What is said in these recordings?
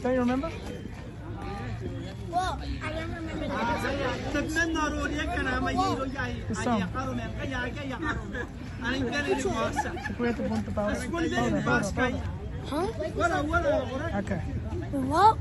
Don't you remember? Well, I don't remember the song. Secreto Ponte Paula. Huh? Okay. What?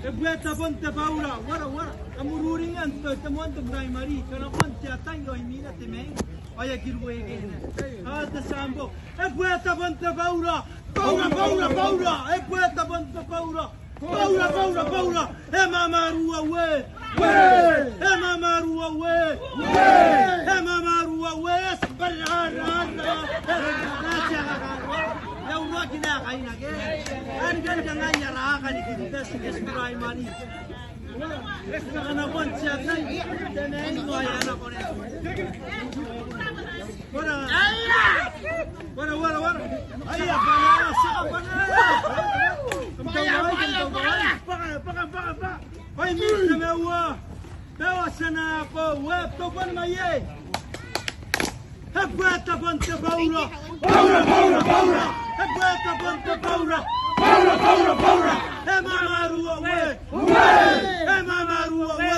Ebueta Ponte Paula, wara, amururing anto, tamonto primary, kana ponte atango imina temeng, oya kirwege. Ada sambo, Ebueta Ponte Paula, Paula, Ebueta Ponte Paula, Paula, Emamarua we, Emamarua we, Sparana, لو راكنا عينا أنا قلت أنا يا راقني كده بس اسمه رايماني أنا وانت شايفني تنين ويا أنا ورا هيا بنا سقف بنا هاي مين ما سنا قوة تبان ما يه Ebueta Ponte Paula, Ebueta Ponte Paula, Emamarua we, Emamarua we,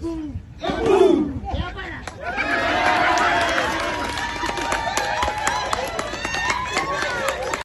boom.